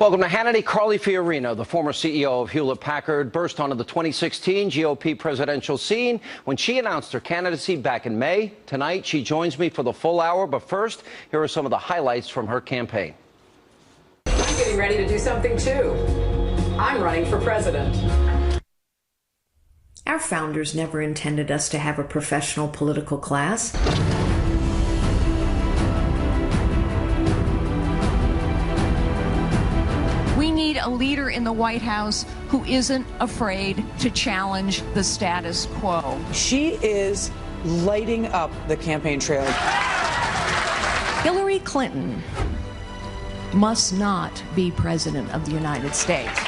Welcome to Hannity. Carly Fiorina, the former CEO of Hewlett-Packard, burst onto the 2016 GOP presidential scene when she announced her candidacy back in May. Tonight, she joins me for the full hour, but first, here are some of the highlights from her campaign. I'm getting ready to do something, too. I'm running for president. Our founders never intended us to have a professional political class. We need a leader in the White House who isn't afraid to challenge the status quo. She is lighting up the campaign trail. Hillary Clinton must not be president of the United States.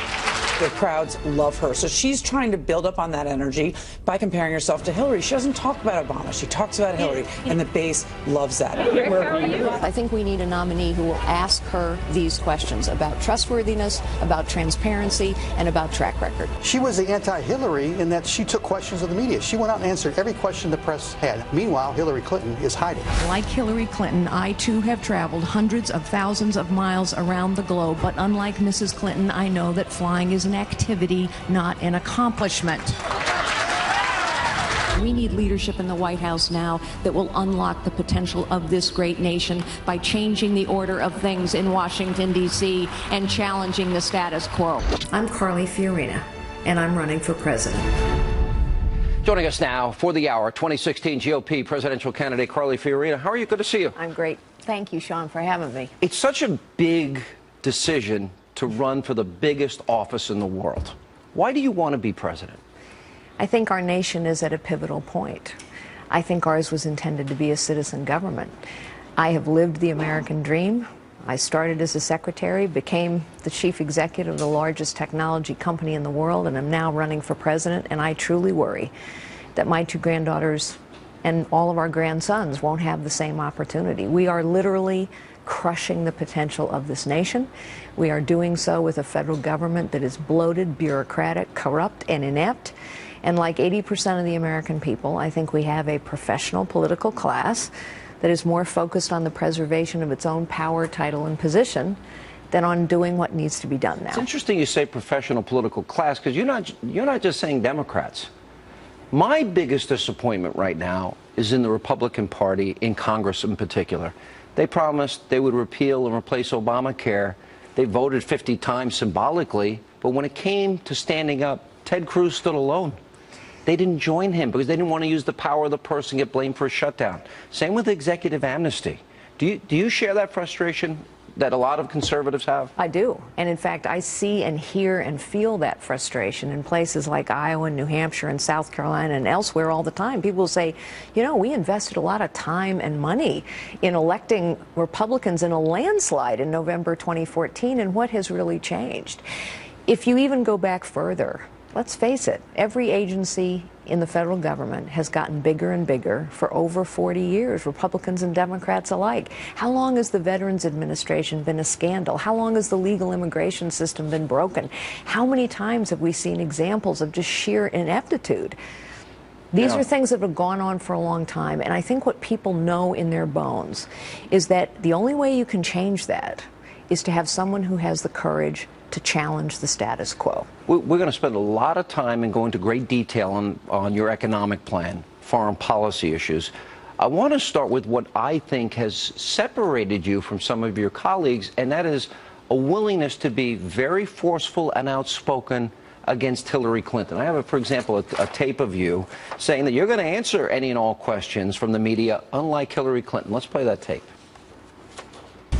The crowds love her. So she's trying to build up on that energy by comparing herself to Hillary. She doesn't talk about Obama. She talks about Hillary, and the base loves that. I think we need a nominee who will ask her these questions about trustworthiness, about transparency, and about track record. She was the anti-Hillary in that she took questions of the media. She went out and answered every question the press had. Meanwhile, Hillary Clinton is hiding. Like Hillary Clinton, I too have traveled hundreds of thousands of miles around the globe, but unlike Mrs. Clinton, I know that flying is an activity, not an accomplishment. We need leadership in the White House now that will unlock the potential of this great nation by changing the order of things in Washington, D.C. and challenging the status quo. I'm Carly Fiorina, and I'm running for president. Joining us now for the hour, 2016 GOP presidential candidate Carly Fiorina. How are you? Good to see you. I'm great. Thank you, Sean, for having me. It's such a big decision to run for the biggest office in the world. Why do you want to be president? I think our nation is at a pivotal point. I think ours was intended to be a citizen government. I have lived the American dream. I started as a secretary, became the chief executive of the largest technology company in the world, and am now running for president, and I truly worry that my two granddaughters and all of our grandsons won't have the same opportunity. We are literally crushing the potential of this nation. We are doing so with a federal government that is bloated, bureaucratic, corrupt, and inept. And like 80% of the American people, I think we have a professional political class that is more focused on the preservation of its own power, title, and position than on doing what needs to be done now. It's interesting you say professional political class, because you're not just saying Democrats. My biggest disappointment right now is in the Republican Party, in Congress in particular. They promised they would repeal and replace Obamacare. They voted 50 times symbolically, but when it came to standing up, Ted Cruz stood alone. They didn't join him because they didn't want to use the power of the purse and get blamed for a shutdown. Same with executive amnesty. Do you share that frustration that a lot of conservatives have? I do. And in fact, I see and hear and feel that frustration in places like Iowa and New Hampshire and South Carolina and elsewhere all the time. People will say, you know, we invested a lot of time and money in electing Republicans in a landslide in November 2014, and what has really changed? If you even go back further, let's face it, every agency in the federal government has gotten bigger and bigger for over 40 years, Republicans and Democrats alike. How long has the Veterans Administration been a scandal? How long has the legal immigration system been broken? How many times have we seen examples of just sheer ineptitude? These are things that have gone on for a long time, and I think what people know in their bones is that the only way you can change that is to have someone who has the courage to challenge the status quo. We're going to spend a lot of time and go into great detail on your economic plan, foreign policy issues. I want to start with what I think has separated you from some of your colleagues, and that is a willingness to be very forceful and outspoken against Hillary Clinton. I have, for example, a tape of you saying that you're going to answer any and all questions from the media, unlike Hillary Clinton. Let's play that tape.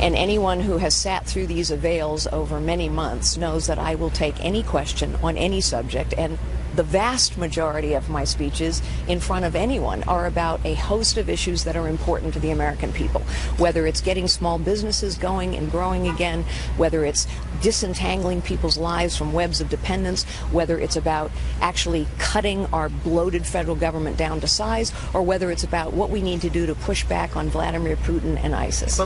And anyone who has sat through these avails over many months knows that I will take any question on any subject, and the vast majority of my speeches in front of anyone are about a host of issues that are important to the American people, whether it's getting small businesses going and growing again, whether it's disentangling people's lives from webs of dependence, whether it's about actually cutting our bloated federal government down to size, or whether it's about what we need to do to push back on Vladimir Putin and ISIS.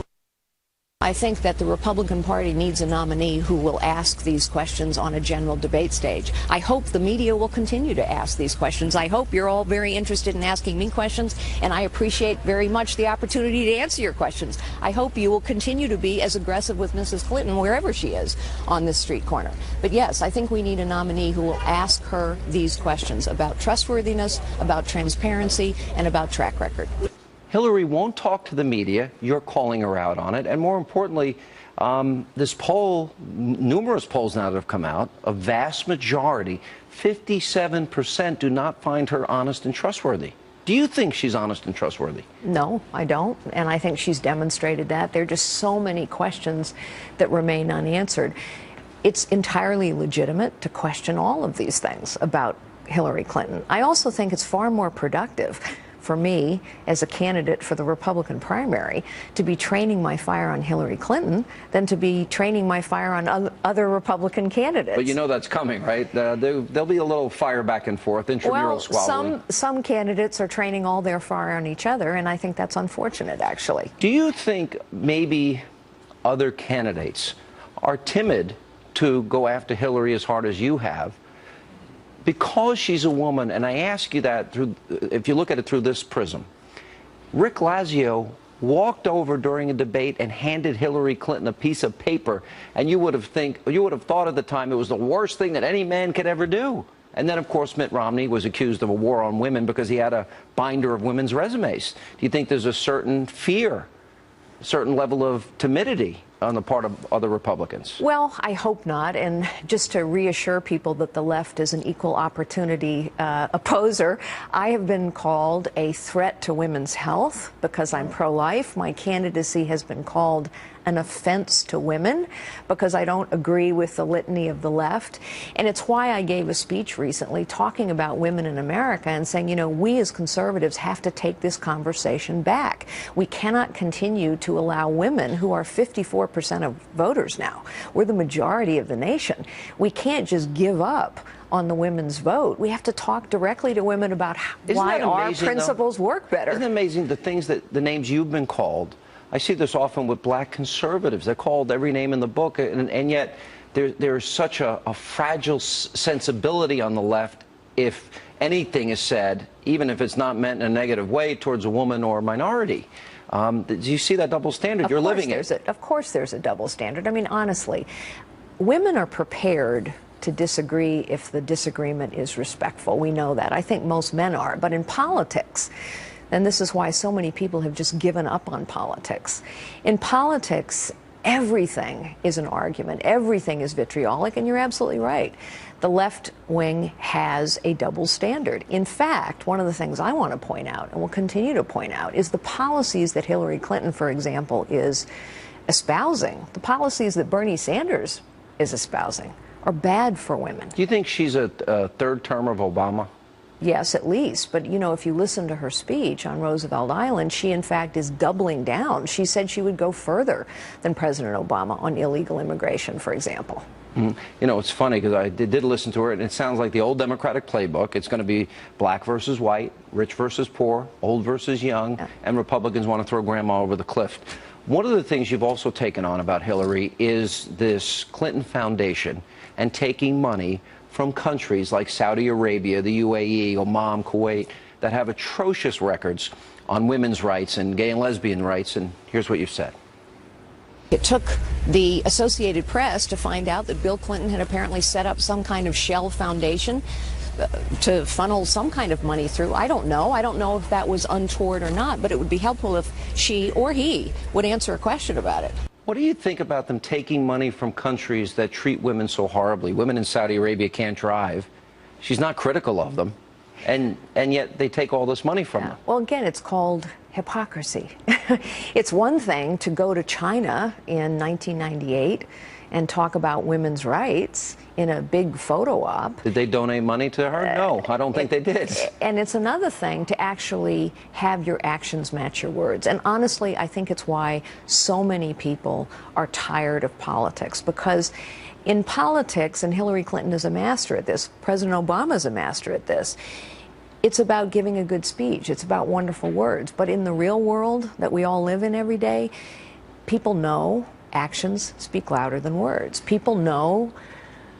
I think that the Republican Party needs a nominee who will ask these questions on a general debate stage. I hope the media will continue to ask these questions. I hope you're all very interested in asking me questions, and I appreciate very much the opportunity to answer your questions. I hope you will continue to be as aggressive with Mrs. Clinton wherever she is on this street corner. But yes, I think we need a nominee who will ask her these questions about trustworthiness, about transparency, and about track record. Hillary won't talk to the media. You're calling her out on it. And more importantly, this poll, numerous polls now that have come out, a vast majority, 57%, do not find her honest and trustworthy. Do you think she's honest and trustworthy? No, I don't. And I think she's demonstrated that. There are just so many questions that remain unanswered. It's entirely legitimate to question all of these things about Hillary Clinton. I also think it's far more productive for me as a candidate for the Republican primary to be training my fire on Hillary Clinton than to be training my fire on other Republican candidates. But you know that's coming, right? There'll be a little fire back and forth, intramural squabbling. Well, some candidates are training all their fire on each other, and I think that's unfortunate, actually. Do you think maybe other candidates are timid to go after Hillary as hard as you have because she's a woman? And I ask you that through, if you look at it through this prism. Rick Lazio walked over during a debate and handed Hillary Clinton a piece of paper, and you would have thought at the time it was the worst thing that any man could ever do. And then, of course, Mitt Romney was accused of a war on women because he had a binder of women's resumes. Do you think there's a certain fear, a certain level of timidity on the part of other Republicans? Well, I hope not. And just to reassure people that the left is an equal opportunity opposer, I have been called a threat to women's health because I'm pro-life. My candidacy has been called an offense to women because I don't agree with the litany of the left. And it's why I gave a speech recently talking about women in America and saying, you know, we as conservatives have to take this conversation back. We cannot continue to allow women, who are 54% of voters now, we're the majority of the nation, we can't just give up on the women's vote. We have to talk directly to women about why our principles work better. Isn't it amazing the names you've been called? I see this often with black conservatives. They're called every name in the book, and yet there's such a fragile sensibility on the left if anything is said, even if it's not meant in a negative way, towards a woman or a minority. Do you see that double standard? You're living it. Of course there's a double standard. I mean, honestly, women are prepared to disagree if the disagreement is respectful. We know that. I think most men are. But in politics, and this is why so many people have just given up on politics. In politics, everything is an argument. Everything is vitriolic, and you're absolutely right. The left wing has a double standard. In fact, one of the things I want to point out, and will continue to point out, is the policies that Hillary Clinton, for example, is espousing. The policies that Bernie Sanders is espousing are bad for women. Do you think she's a third term of Obama? Yes, at least. But, you know, if you listen to her speech on Roosevelt Island, she, in fact, is doubling down. She said she would go further than President Obama on illegal immigration, for example. You know, it's funny because I did listen to her, and it sounds like the old Democratic playbook. It's going to be black versus white, rich versus poor, old versus young, and Republicans want to throw grandma over the cliff. One of the things you've also taken on about Hillary is this Clinton Foundation and taking money from countries like Saudi Arabia, the UAE, Oman, Kuwait, that have atrocious records on women's rights and gay and lesbian rights. And here's what you've said. It took the Associated Press to find out that Bill Clinton had apparently set up some kind of shell foundation to funnel some kind of money through. I don't know. I don't know if that was untoward or not, but it would be helpful if she or he would answer a question about it. What do you think about them taking money from countries that treat women so horribly? Women in Saudi Arabia can't drive. She's not critical of them, and yet they take all this money from her. Well, again, it's called hypocrisy. It's one thing to go to China in 1998 and talk about women's rights in a big photo op. Did they donate money to her? No, I don't think they did. And it's another thing to actually have your actions match your words. And honestly, I think it's why so many people are tired of politics, because in politics, and Hillary Clinton is a master at this, President Obama is a master at this, it's about giving a good speech. It's about wonderful words. But in the real world that we all live in every day, People know actions speak louder than words. People know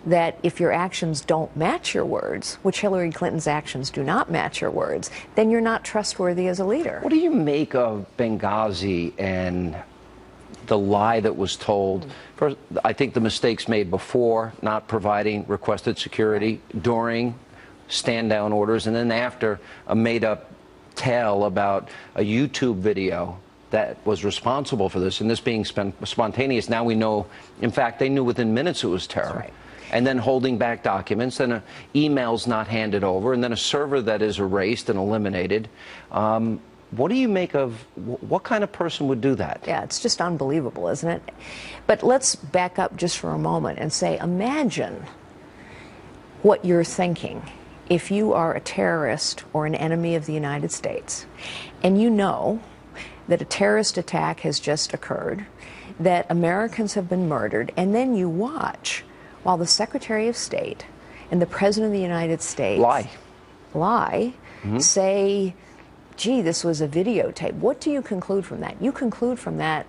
that if your actions don't match your words, which Hillary Clinton's actions do not match your words, then you're not trustworthy as a leader. What do you make of Benghazi and the lie that was told? First, I think the mistakes made before, not providing requested security, during stand-down orders, and then after, a made-up tale about a YouTube video that was responsible for this, and this being spontaneous. Now we know, in fact, they knew within minutes it was terror. That's right. And then holding back documents, then emails not handed over, and then a server that is erased and eliminated. What do you make of, what kind of person would do that? Yeah, it's just unbelievable, isn't it? But let's back up just for a moment and say, imagine what you're thinking if you are a terrorist or an enemy of the United States, and you know that a terrorist attack has just occurred, that Americans have been murdered, and then you watch while the Secretary of State and the President of the United States lie, say, gee, this was a videotape. What do you conclude from that? You conclude from that,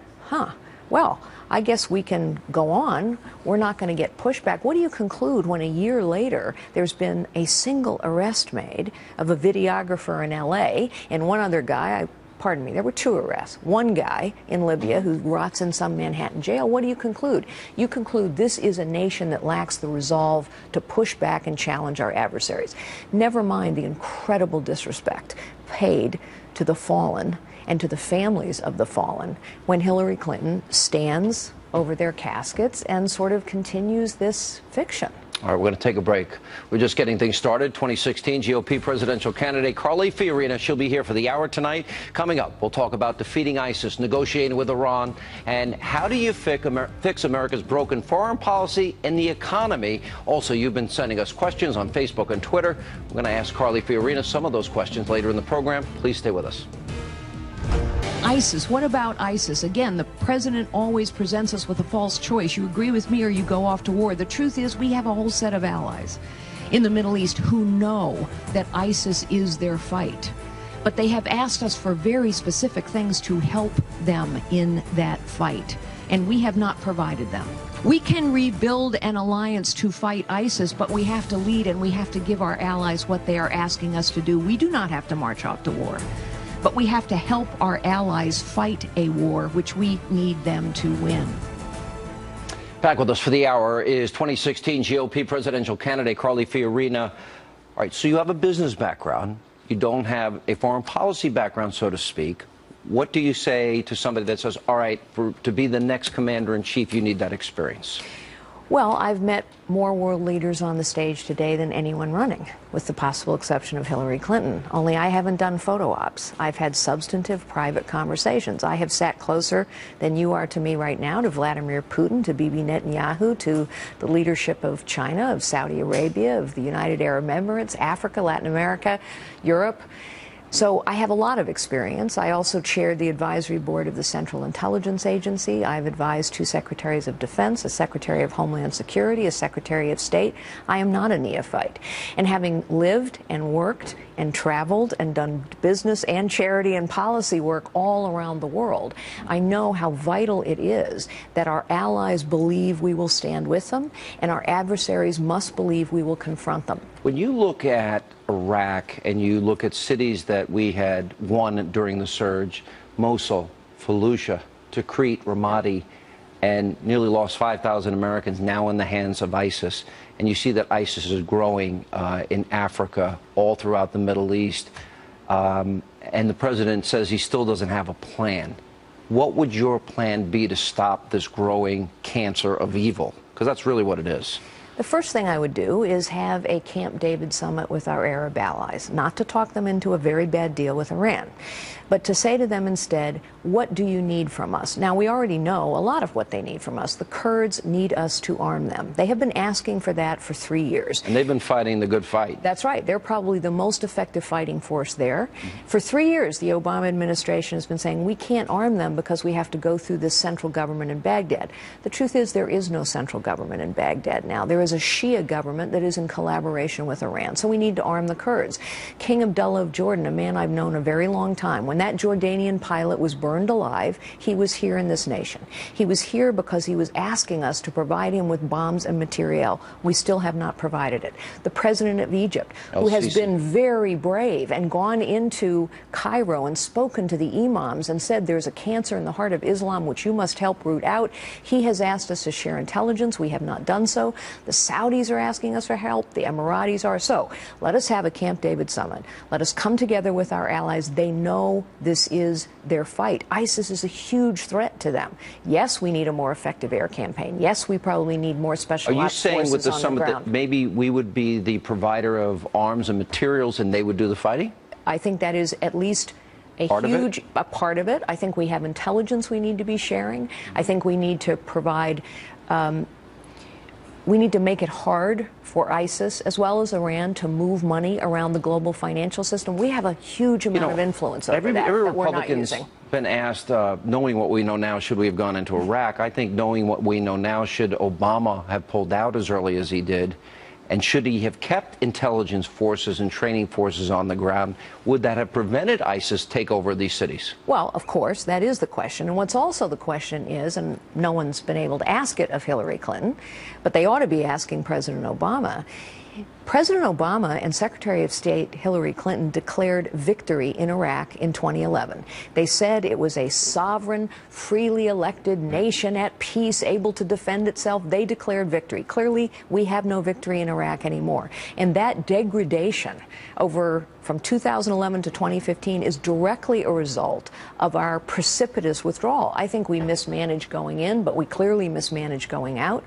well, I guess we can go on. We're not going to get pushback. What do you conclude when a year later there's been a single arrest made of a videographer in L.A. and one other guy, pardon me, there were 2 arrests. One guy in Libya who rots in some Manhattan jail. What do you conclude? You conclude this is a nation that lacks the resolve to push back and challenge our adversaries. Never mind the incredible disrespect paid to the fallen and to the families of the fallen when Hillary Clinton stands over their caskets and sort of continues this fiction. All right, we're going to take a break. We're just getting things started. 2016 GOP presidential candidate Carly Fiorina. She'll be here for the hour tonight. Coming up, we'll talk about defeating ISIS, negotiating with Iran, and how do you fix America's broken foreign policy and the economy. Also, you've been sending us questions on Facebook and Twitter. We're going to ask Carly Fiorina some of those questions later in the program. Please stay with us. ISIS. What about ISIS? Again, the president always presents us with a false choice. You agree with me or you go off to war. The truth is we have a whole set of allies in the Middle East who know that ISIS is their fight. But they have asked us for very specific things to help them in that fight, and we have not provided them. We can rebuild an alliance to fight ISIS, but we have to lead and we have to give our allies what they are asking us to do. We do not have to march off to war, but we have to help our allies fight a war which we need them to win. Back with us for the hour is 2016 GOP presidential candidate Carly Fiorina. All right, so you have a business background. You don't have a foreign policy background, so to speak. What do you say to somebody that says, all right, to be the next commander-in-chief, you need that experience? Well, I've met more world leaders on the stage today than anyone running, with the possible exception of Hillary Clinton. Only I haven't done photo ops. I've had substantive private conversations. I have sat closer than you are to me right now, to Vladimir Putin, to Bibi Netanyahu, to the leadership of China, of Saudi Arabia, of the United Arab Emirates, Africa, Latin America, Europe. So I have a lot of experience. I also chaired the advisory board of the Central Intelligence Agency. I've advised 2 secretaries of defense, a secretary of Homeland Security, a secretary of state. I am not a neophyte. And having lived and worked and traveled and done business and charity and policy work all around the world, I know how vital it is that our allies believe we will stand with them and our adversaries must believe we will confront them. When you look at Iraq and you look at cities that we had won during the surge, Mosul, Fallujah, Tikrit, Ramadi, and nearly lost 5,000 Americans now in the hands of ISIS, and you see that ISIS is growing in Africa, all throughout the Middle East, and the president says he still doesn't have a plan. What would your plan be to stop this growing cancer of evil? Because that's really what it is. The first thing I would do is have a Camp David summit with our Arab allies, not to talk them into a very bad deal with Iran, but to say to them instead, what do you need from us? Now, we already know a lot of what they need from us. The Kurds need us to arm them. They have been asking for that for 3 years. And they've been fighting the good fight. That's right. They're probably the most effective fighting force there. For 3 years, the Obama administration has been saying we can't arm them because we have to go through this central government in Baghdad. The truth is there is no central government in Baghdad now. There is has a Shia government that is in collaboration with Iran. So we need to arm the Kurds. King Abdullah of Jordan, a man I've known a very long time, when that Jordanian pilot was burned alive, he was here in this nation. He was here because he was asking us to provide him with bombs and materiel. We still have not provided it. The president of Egypt, who has been very brave and gone into Cairo and spoken to the imams and said there's a cancer in the heart of Islam which you must help root out. He has asked us to share intelligence. We have not done so. The Saudis are asking us for help. The Emiratis are. So let us have a Camp David summit. Let us come together with our allies. They know this is their fight. ISIS is a huge threat to them. Yes, we need a more effective air campaign. Yes, we probably need more special ops forces on the ground. Are you saying with the summit that maybe we would be the provider of arms and materials and they would do the fighting? I think that is at least a huge part of it. I think we have intelligence we need to be sharing. I think we need to provide, we need to make it hard for ISIS as well as Iran to move money around the global financial system. We have a huge amount of influence over that we're not using. Been asked, knowing what we know now, should we have gone into Iraq? I think knowing what we know now, should Obama have pulled out as early as he did? And should he have kept intelligence forces and training forces on the ground? Would that have prevented ISIS take over these cities? Well, of course, that is the question. And what's also the question is, and no one's been able to ask it of Hillary Clinton, but they ought to be asking President Obama. President Obama and Secretary of State Hillary Clinton declared victory in Iraq in 2011. They said it was a sovereign, freely elected nation at peace, able to defend itself. They declared victory. Clearly, we have no victory in Iraq anymore. And that degradation over from 2011 to 2015 is directly a result of our precipitous withdrawal. I think we mismanaged going in, but we clearly mismanaged going out.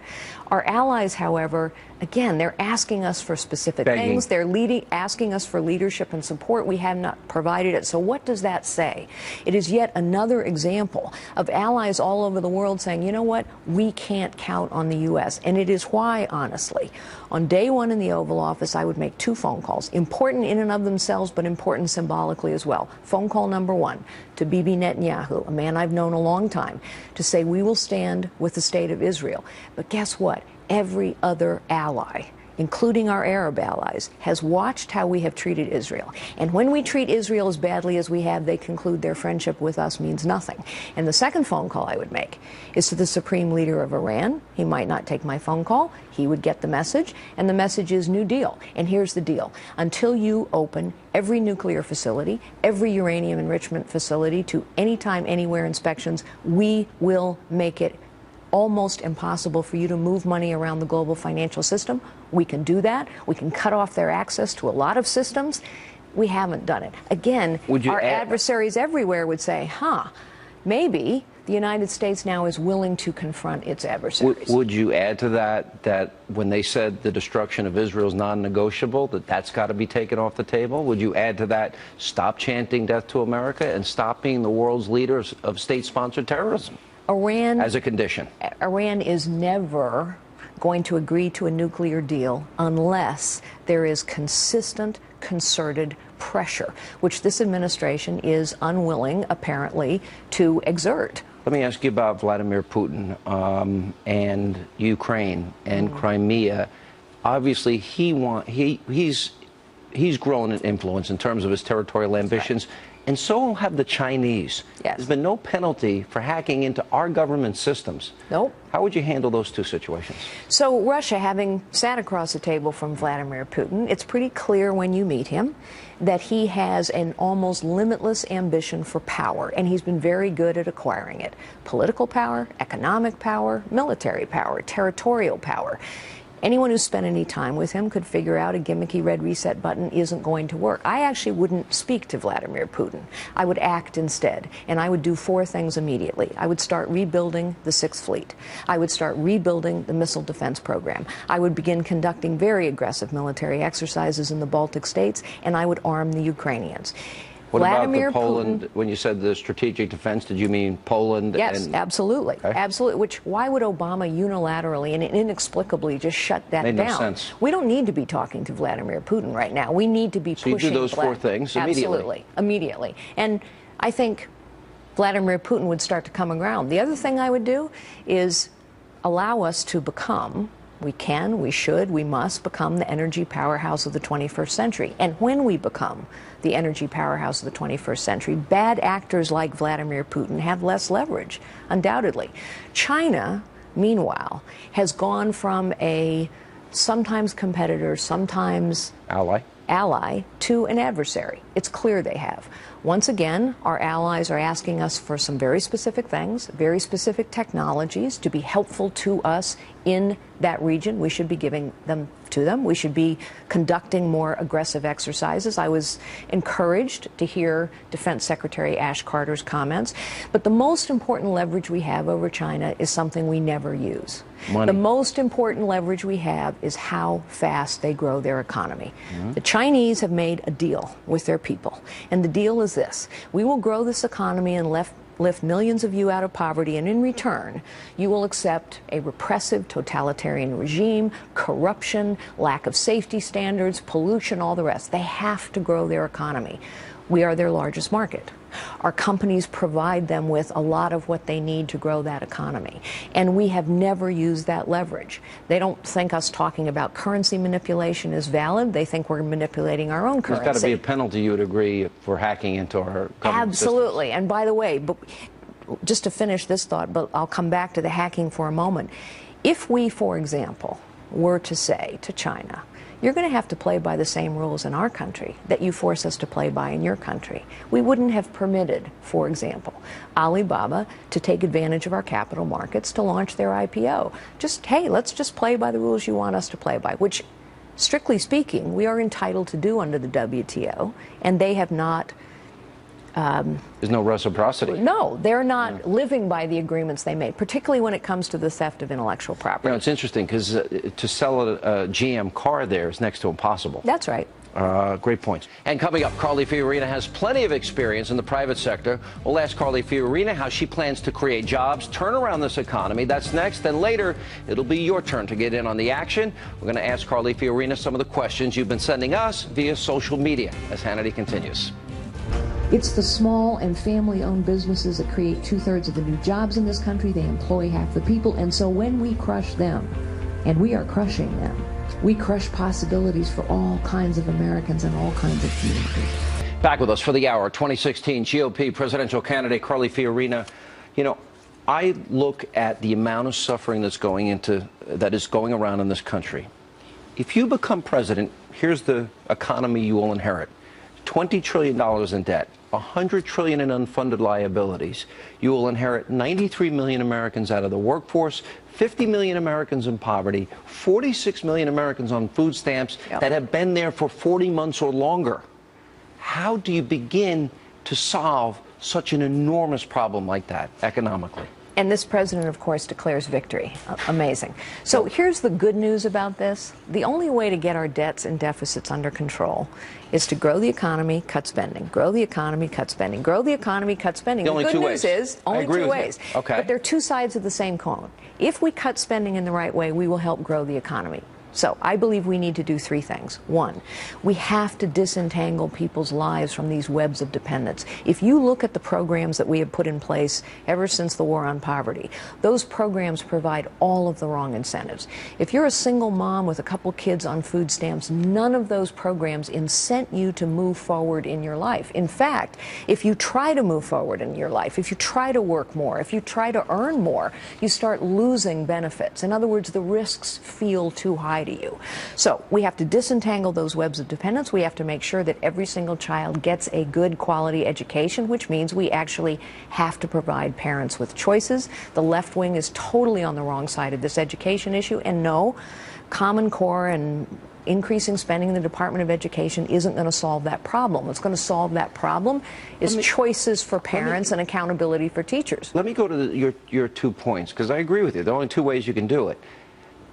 Our allies, however, again, they're asking us for specific things. They're asking us for leadership and support. We have not provided it. So what does that say? It is yet another example of allies all over the world saying, you know what, we can't count on the U.S. And it is why, honestly, on day one in the Oval Office, I would make 2 phone calls, important in and of themselves, but important symbolically as well. Phone call number 1 to Bibi Netanyahu, a man I've known a long time, to say we will stand with the state of Israel. But guess what? Every other ally, including our Arab allies, has watched how we have treated Israel. And when we treat Israel as badly as we have, they conclude their friendship with us means nothing. And the second phone call I would make is to the supreme leader of Iran. He might not take my phone call. He would get the message. And the message is New Deal. And here's the deal. Until you open every nuclear facility, every uranium enrichment facility to anytime, anywhere inspections, we will make it almost impossible for you to move money around the global financial system. We can do that. We can cut off their access to a lot of systems. We haven't done it. Again, our adversaries everywhere would say, maybe the United States now is willing to confront its adversaries. Would you add to that when they said the destruction of Israel is non-negotiable, that's got to be taken off the table? Would you add to that, stop chanting death to America and stop being the world's leaders of state-sponsored terrorism? Iran, as a condition. Iran is never going to agree to a nuclear deal unless there is consistent, concerted pressure, which this administration is unwilling, apparently, to exert. Let me ask you about Vladimir Putin and Ukraine and Crimea. Obviously, he's grown in influence in terms of his territorial ambitions. Right. And so have the Chinese. Yes. There's been no penalty for hacking into our government systems. Nope. How would you handle those 2 situations? So Russia, having sat across the table from Vladimir Putin, it's pretty clear when you meet him that he has an almost limitless ambition for power, and he's been very good at acquiring it. Political power, economic power, military power, territorial power. Anyone who spent any time with him could figure out a gimmicky red reset button isn't going to work. I actually wouldn't speak to Vladimir Putin. I would act instead, and I would do 4 things immediately. I would start rebuilding the 6th Fleet. I would start rebuilding the missile defense program. I would begin conducting very aggressive military exercises in the Baltic states, and I would arm the Ukrainians. What Vladimir about the Poland, Putin, when you said the strategic defense, did you mean Poland? Yes, absolutely. Okay. Absolutely. Why would Obama unilaterally and inexplicably just shut that down? Made no sense. We don't need to be talking to Vladimir Putin right now. We need to be pushing. So you do those 4 things immediately? Absolutely. Immediately. And I think Vladimir Putin would start to come around. The other thing I would do is allow us to become We can, we should, we must become the energy powerhouse of the 21st century. And when we become the energy powerhouse of the 21st century, bad actors like Vladimir Putin have less leverage, undoubtedly. China, meanwhile, has gone from a sometimes competitor, sometimes ally to an adversary. It's clear they have. Once again, our allies are asking us for some very specific things, very specific technologies to be helpful to us in that region. We should be giving them to them. We should be conducting more aggressive exercises. I was encouraged to hear Defense Secretary Ash Carter's comments. But the most important leverage we have over China is something we never use. Money. The most important leverage we have is how fast they grow their economy. The Chinese have made a deal with their people, and the deal is this: we will grow this economy and lift millions of you out of poverty, and in return, you will accept a repressive totalitarian regime, corruption, lack of safety standards, pollution, all the rest. They have to grow their economy. We are their largest market. Our companies provide them with a lot of what they need to grow that economy. And we have never used that leverage. They don't think us talking about currency manipulation is valid. They think we're manipulating our own currency. There's got to be a penalty, you would agree, for hacking into our government Absolutely. systems. And by the way, just to finish this thought, but I'll come back to the hacking for a moment. If we, for example, were to say to China, you're going to have to play by the same rules in our country that you force us to play by in your country. We wouldn't have permitted, for example, Alibaba to take advantage of our capital markets to launch their IPO. Just, hey, let's just play by the rules you want us to play by, which, strictly speaking, we are entitled to do under the WTO, and they have not. There's no reciprocity. No, they're not living by the agreements they made, particularly when it comes to the theft of intellectual property. You know, it's interesting because to sell a GM car there is next to impossible. That's right. Great points. And coming up, Carly Fiorina has plenty of experience in the private sector. We'll ask Carly Fiorina how she plans to create jobs, turn around this economy. That's next. Then later, it'll be your turn to get in on the action. We're going to ask Carly Fiorina some of the questions you've been sending us via social media as Hannity continues. It's the small and family-owned businesses that create 2/3 of the new jobs in this country. They employ half the people. And so when we crush them, and we are crushing them, we crush possibilities for all kinds of Americans and all kinds of communities. Back with us for the hour, 2016 GOP presidential candidate Carly Fiorina. You know, I look at the amount of suffering that is going around in this country. If you become president, here's the economy you will inherit. $20 trillion in debt, $100 trillion in unfunded liabilities. You will inherit 93 million Americans out of the workforce, 50 million Americans in poverty, 46 million Americans on food stamps that have been there for 40 months or longer. How do you begin to solve such an enormous problem like that economically? And this president, of course, declares victory. Amazing. So here's the good news about this. The only way to get our debts and deficits under control is to grow the economy, cut spending. Grow the economy, cut spending. Grow the economy, cut spending. The good news is only two ways. Okay. But they're two sides of the same coin. If we cut spending in the right way, we will help grow the economy. So I believe we need to do three things. One, we have to disentangle people's lives from these webs of dependence. If you look at the programs that we have put in place ever since the war on poverty, those programs provide all of the wrong incentives. If you're a single mom with a couple kids on food stamps, none of those programs incent you to move forward in your life. In fact, if you try to move forward in your life, if you try to work more, if you try to earn more, you start losing benefits. In other words, the risks feel too high to you. So we have to disentangle those webs of dependence. We have to make sure that every single child gets a good quality education, which means we actually have to provide parents with choices. The left wing is totally on the wrong side of this education issue. And no, Common Core and increasing spending in the Department of Education isn't going to solve that problem. What's going to solve that problem is choices for parents and accountability for teachers. Let me go to your 2 points, because I agree with you. There are only two ways you can do it.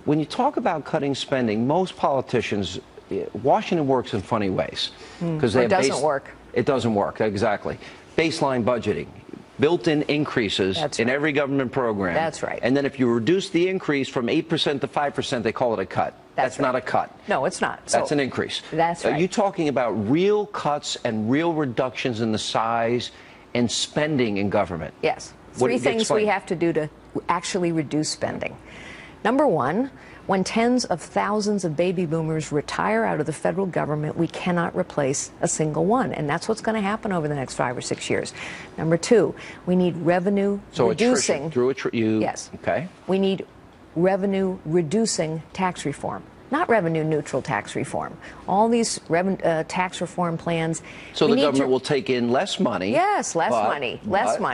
When you talk about cutting spending, most politicians, Washington works in funny ways. Because it doesn't work. It doesn't work, exactly. Baseline budgeting, built-in increases in every government program. That's right. And then if you reduce the increase from 8% to 5%, they call it a cut. That's not a cut. No, it's not. That's an increase. That's right. Are you talking about real cuts and real reductions in the size and spending in government? Yes. Three things we have to do to actually reduce spending. Number one, when tens of thousands of baby boomers retire out of the federal government, we cannot replace a single one. And that's what's going to happen over the next 5 or 6 years. Number two, we need revenue reducing. Yes. Okay. We need revenue reducing tax reform. Not revenue neutral tax reform. All these tax reform plans. So the government will take in less money. Yes, less money.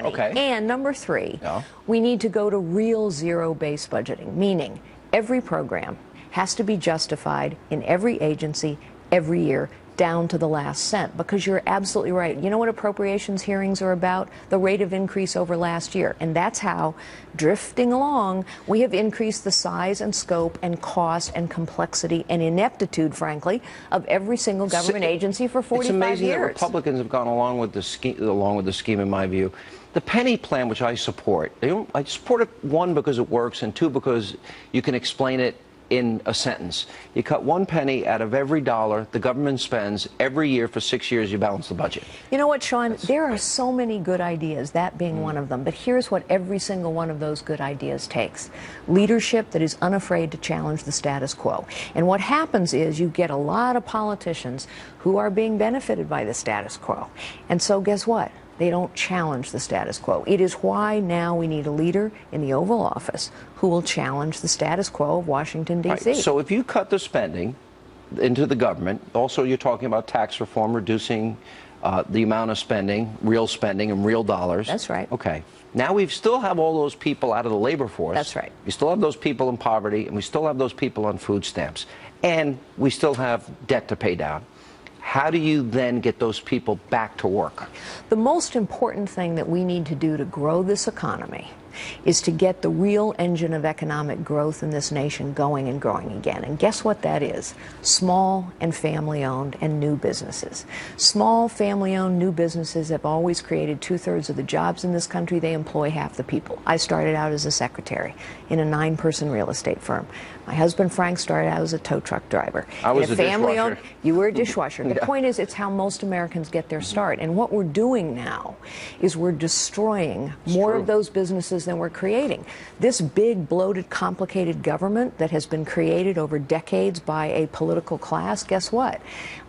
Okay. And number three, we need to go to real zero-based budgeting, meaning every program has to be justified in every agency every year, down to the last cent, because you're absolutely right. You know what appropriations hearings are about? The rate of increase over last year. And that's how, drifting along, we have increased the size and scope and cost and complexity and ineptitude, frankly, of every single government agency for 45 years. It's amazing that Republicans have gone along with the scheme, in my view. The penny plan, which I support, I support it, one, because it works, and two, because you can explain it in a sentence. You cut 1 penny out of every dollar the government spends every year for 6 years, you balance the budget. You know what, Sean? There are so many good ideas, that being one of them. But here's what every single one of those good ideas takes. Leadership that is unafraid to challenge the status quo. And what happens is you get a lot of politicians who are being benefited by the status quo. And so guess what? They don't challenge the status quo. It is why now we need a leader in the Oval Office who will challenge the status quo of Washington, D.C. Right. So if you cut the spending into the government, also you're talking about tax reform, reducing the amount of spending and real dollars. That's right. Okay. Now we still have all those people out of the labor force. That's right. We still have those people in poverty, and we still have those people on food stamps. And we still have debt to pay down. How do you then get those people back to work? The most important thing that we need to do to grow this economy is to get the real engine of economic growth in this nation going and growing again. And guess what that is? Small and family-owned and new businesses. Small, family-owned, new businesses have always created 2/3 of the jobs in this country. They employ half the people. I started out as a secretary in a 9-person real estate firm. My husband, Frank, started out as a tow truck driver. I was a dishwasher. You were a dishwasher. The point is, it's how most Americans get their start. And what we're doing now is we're destroying more of those businesses than we're creating. This big, bloated, complicated government that has been created over decades by a political class, guess what?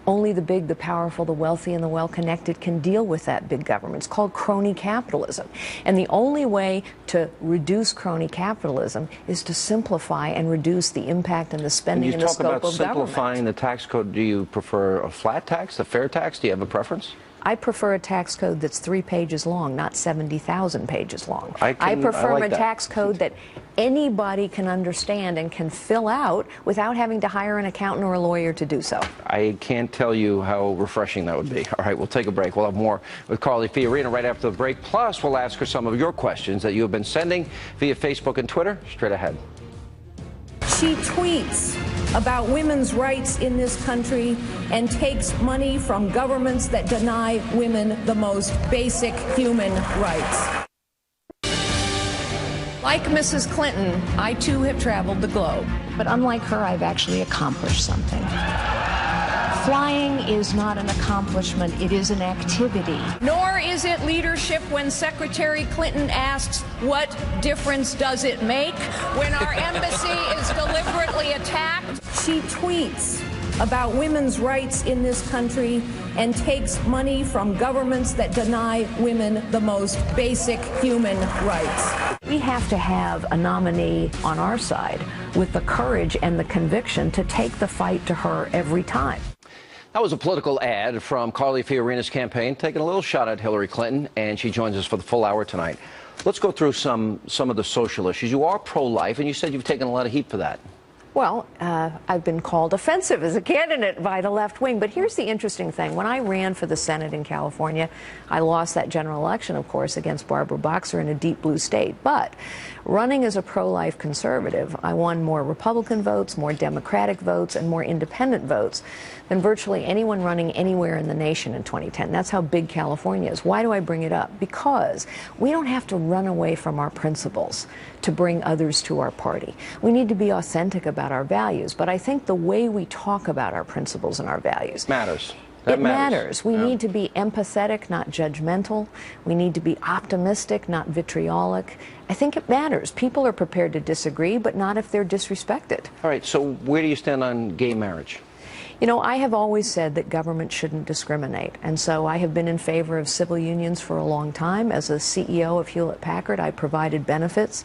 Only the big, the powerful, the wealthy, and the well-connected can deal with that big government. It's called crony capitalism. And the only way to reduce crony capitalism is to simplify and reduce the impact and the spending and the scope of government. You talk about simplifying the tax code. Do you prefer a flat tax, a fair tax? Do you have a preference? I prefer a tax code that's 3 pages long, not 70,000 pages long. I prefer a tax code that anybody can understand and can fill out without having to hire an accountant or a lawyer to do so. I can't tell you how refreshing that would be. All right, we'll take a break. We'll have more with Carly Fiorina right after the break. Plus, we'll ask her some of your questions that you have been sending via Facebook and Twitter. Straight ahead. She tweets about women's rights in this country and takes money from governments that deny women the most basic human rights. Like Mrs. Clinton, I too have traveled the globe. But unlike her, I've actually accomplished something. Flying is not an accomplishment, it is an activity. Nor is it leadership when Secretary Clinton asks, what difference does it make when our embassy is deliberately attacked? She tweets about women's rights in this country and takes money from governments that deny women the most basic human rights. We have to have a nominee on our side with the courage and the conviction to take the fight to her every time. That was a political ad from Carly Fiorina's campaign, taking a little shot at Hillary Clinton, and she joins us for the full hour tonight. Let's go through some of the social issues. You are pro-life, and you said you've taken a lot of heat for that. Well, I've been called offensive as a candidate by the left wing. But here's the interesting thing. When I ran for the Senate in California, I lost that general election, of course, against Barbara Boxer in a deep blue state. But running as a pro-life conservative, I won more Republican votes, more Democratic votes, and more independent votes than virtually anyone running anywhere in the nation in 2010. That's how big California is. Why do I bring it up? Because we don't have to run away from our principles to bring others to our party. We need to be authentic about our values, but I think the way we talk about our principles and our values matters. That it matters. We Yeah. need to be empathetic, not judgmental. We need to be optimistic, not vitriolic. I think it matters. People are prepared to disagree, but not if they're disrespected. All right, so where do you stand on gay marriage? You know, I have always said that government shouldn't discriminate, and so I have been in favor of civil unions for a long time. As a CEO of Hewlett-Packard, I provided benefits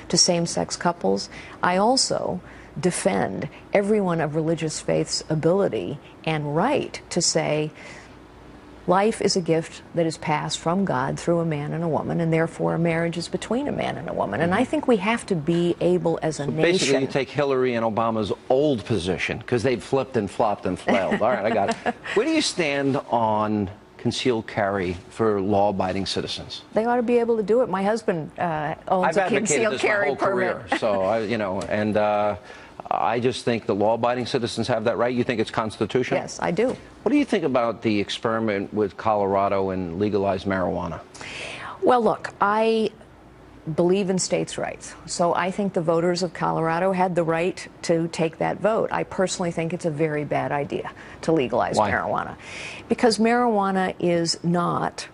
to same-sex couples. I also defend everyone of religious faith's ability and right to say life is a gift that is passed from God through a man and a woman, and therefore a marriage is between a man and a woman. And I think we have to be able as a nation. Basically, you take Hillary and Obama's old position, because they've flipped and flopped and flailed. All right, I got it. Where do you stand on concealed carry for law-abiding citizens? They ought to be able to do it. My husband owns a concealed carry permit. So, I just think the law-abiding citizens have that right. You think it's constitutional? Yes, I do. What do you think about the experiment with Colorado and legalized marijuana? Well, look, I believe in states' rights. So I think the voters of Colorado had the right to take that vote. I personally think it's a very bad idea to legalize marijuana. Because marijuana is not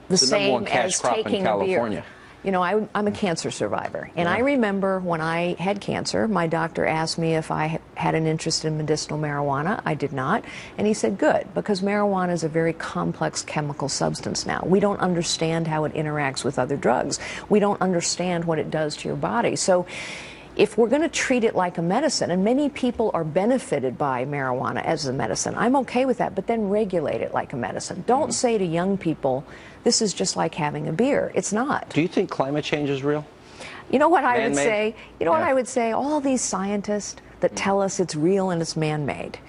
the same as taking a beer. You know, I'm a cancer survivor, and I remember when I had cancer, my doctor asked me if I had an interest in medicinal marijuana. I did not, and he said, good, because marijuana is a very complex chemical substance now. We don't understand how it interacts with other drugs. We don't understand what it does to your body. So if we're going to treat it like a medicine, and many people are benefited by marijuana as a medicine, I'm okay with that, but then regulate it like a medicine. Don't say to young people, this is just like having a beer. It's not. Do you think climate change is real? You know what I would say? You know what I would say? All these scientists that tell us it's real and it's man-made.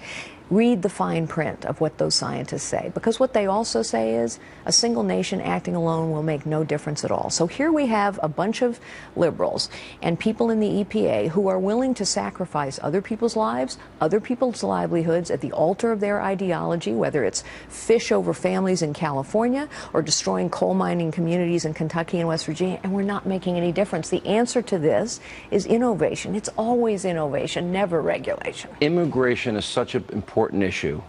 Read the fine print of what those scientists say, because what they also say is a single nation acting alone will make no difference at all. So here we have a bunch of liberals and people in the EPA who are willing to sacrifice other people's lives, other people's livelihoods at the altar of their ideology, whether it's fish over families in California or destroying coal mining communities in Kentucky and West Virginia, and we're not making any difference. The answer to this is innovation. It's always innovation, never regulation. Immigration is such an important issue.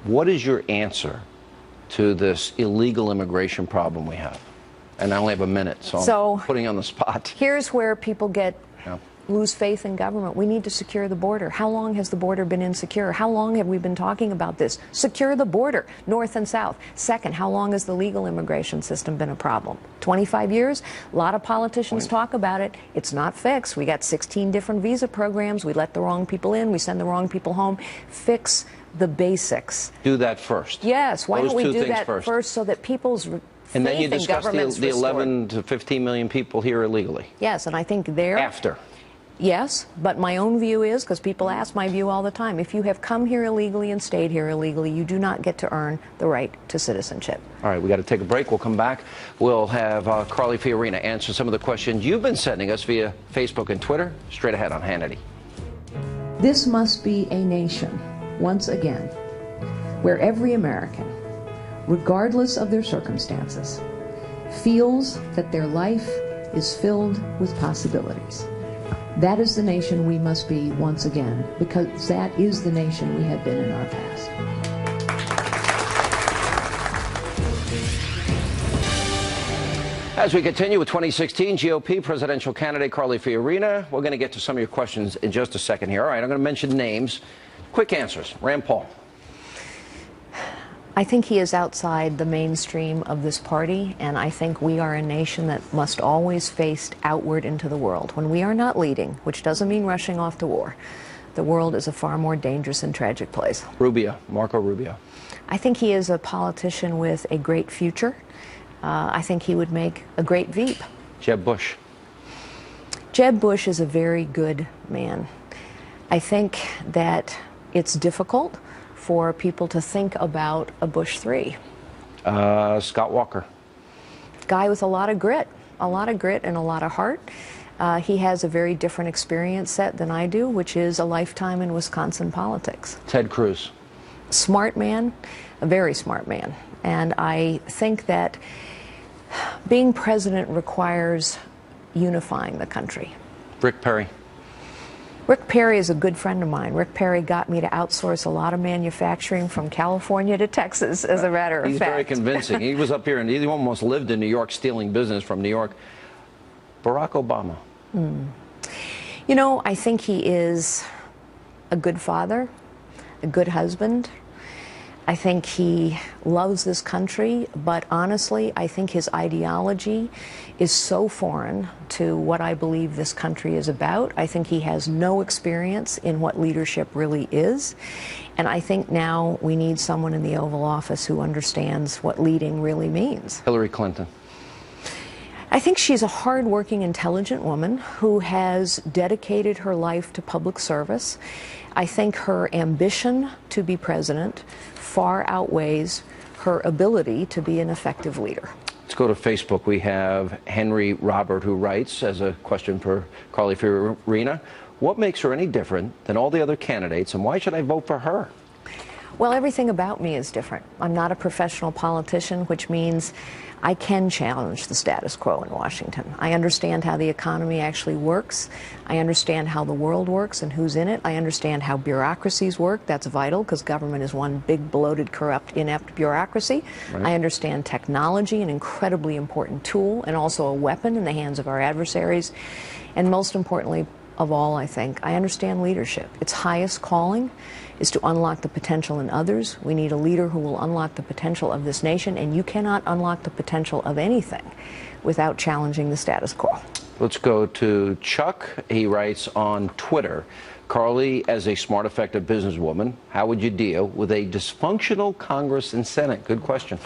What is your answer to this illegal immigration problem we have? And I only have a minute, so I'm putting you on the spot. Here's where people lose faith in government. We need to secure the border. How long has the border been insecure? How long have we been talking about this? Secure the border, north and south. Second, how long has the legal immigration system been a problem? 25 years? A lot of politicians talk about it. It's not fixed. We got 16 different visa programs. We let the wrong people in. We send the wrong people home. Fix the basics. Do that first. Yes. Why don't we do that first so that people's and then you discuss the 11 to 15 million people here illegally? Yes, and I think there... After. Yes, but my own view is, because people ask my view all the time, if you have come here illegally and stayed here illegally, you do not get to earn the right to citizenship. All right, we got to take a break. We'll come back. We'll have Carly Fiorina answer some of the questions you've been sending us via Facebook and Twitter. Straight ahead on Hannity. This must be a nation, once again, where every American, regardless of their circumstances, feels that their life is filled with possibilities. That is the nation we must be once again, because that is the nation we have been in our past. As we continue with 2016 GOP presidential candidate Carly Fiorina, we're going to get to some of your questions in just a second here. All right, I'm going to mention names. Quick answers. Rand Paul. I think he is outside the mainstream of this party, and I think we are a nation that must always face outward into the world. When we are not leading, which doesn't mean rushing off to war, the world is a far more dangerous and tragic place. Rubio, Marco Rubio. I think he is a politician with a great future. I think he would make a great Veep. Jeb Bush. Jeb Bush is a very good man. I think that it's difficult for people to think about a Bush 3. Scott Walker. Guy with a lot of grit and a lot of heart. He has a very different experience set than I do, which is a lifetime in Wisconsin politics. Ted Cruz. Smart man, a very smart man. And I think that being president requires unifying the country. Rick Perry. Rick Perry is a good friend of mine. Rick Perry got me to outsource a lot of manufacturing from California to Texas, as a matter of fact. He's very convincing. He was up here and he almost lived in New York, stealing business from New York. Barack Obama. You know, I think he is a good father, a good husband. I think he loves this country, but honestly, I think his ideology is so foreign to what I believe this country is about. I think he has no experience in what leadership really is. And I think now we need someone in the Oval Office who understands what leading really means. Hillary Clinton. I think she's a hardworking, intelligent woman who has dedicated her life to public service. I think her ambition to be president far outweighs her ability to be an effective leader. Let's go to Facebook. We have Henry Robert, who writes, as a question for Carly Fiorina, what makes her any different than all the other candidates, and why should I vote for her? Well, everything about me is different. I'm not a professional politician, which means I can challenge the status quo in Washington. I understand how the economy actually works. I understand how the world works and who's in it. I understand how bureaucracies work. That's vital because government is one big, bloated, corrupt, inept bureaucracy. Right. I understand technology, an incredibly important tool and also a weapon in the hands of our adversaries. And most importantly of all, I think, I understand leadership. Its highest calling is to unlock the potential in others. We need a leader who will unlock the potential of this nation, and you cannot unlock the potential of anything without challenging the status quo. Let's go to Chuck. He writes on Twitter, Carly, as a smart, effective businesswoman, how would you deal with a dysfunctional Congress and Senate? Good question.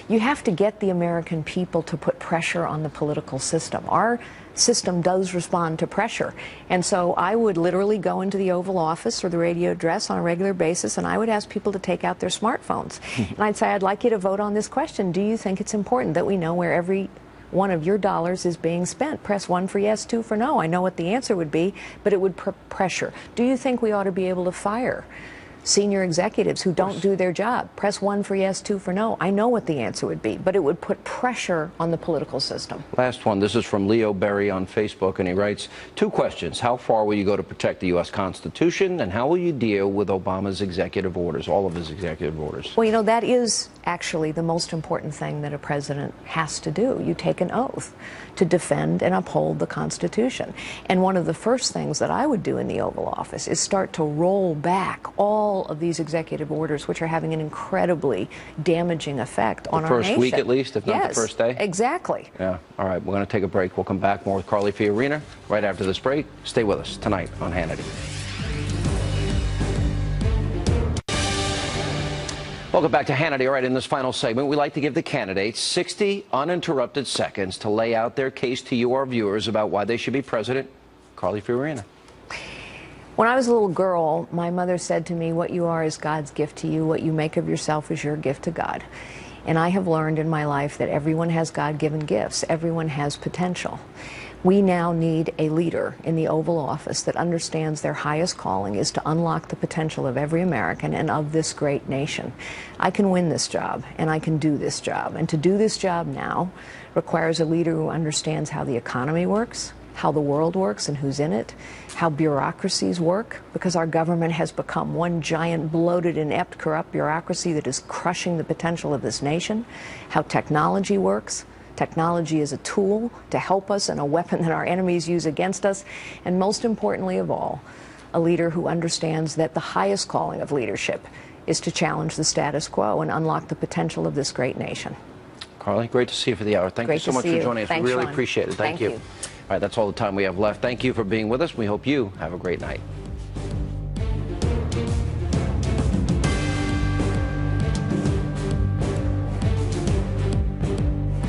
You have to get the American people to put pressure on the political system. Our system does respond to pressure. And so I would literally go into the Oval Office or the radio address on a regular basis, and I would ask people to take out their smartphones. And I'd say, I'd like you to vote on this question. Do you think it's important that we know where every one of your dollars is being spent? Press 1 for yes, 2 for no. I know what the answer would be, but it would put pressure. Do you think we ought to be able to fire senior executives who don't do their job? Press 1 for yes, 2 for no. I know what the answer would be, but it would put pressure on the political system. Last one. This is from Leo Berry on Facebook, and he writes, 2 questions. How far will you go to protect the U.S. Constitution, and how will you deal with Obama's executive orders, all of his executive orders? Well, you know, that is actually the most important thing that a president has to do. You take an oath to defend and uphold the Constitution. And one of the first things that I would do in the Oval Office is start to roll back all of these executive orders, which are having an incredibly damaging effect on our nation. The first week at least, if not the first day? Exactly. Yeah. All right, we're going to take a break. We'll come back more with Carly Fiorina right after this break. Stay with us tonight on Hannity. Welcome back to Hannity. All right, in this final segment, we like to give the candidates 60 uninterrupted seconds to lay out their case to you, our viewers, about why they should be president. Carly Fiorina. When I was a little girl, my mother said to me, what you are is God's gift to you. What you make of yourself is your gift to God. And I have learned in my life that everyone has God-given gifts. Everyone has potential. We now need a leader in the Oval Office that understands their highest calling is to unlock the potential of every American and of this great nation. I can win this job, and I can do this job. And to do this job now requires a leader who understands how the economy works, how the world works and who's in it, how bureaucracies work, because our government has become one giant, bloated, inept, corrupt bureaucracy that is crushing the potential of this nation, how technology works. Technology is a tool to help us and a weapon that our enemies use against us. And most importantly of all, a leader who understands that the highest calling of leadership is to challenge the status quo and unlock the potential of this great nation. Carly, great to see you for the hour. Thank you so much for joining us. We really appreciate it. Thank you. All right, that's all the time we have left. Thank you for being with us. We hope you have a great night.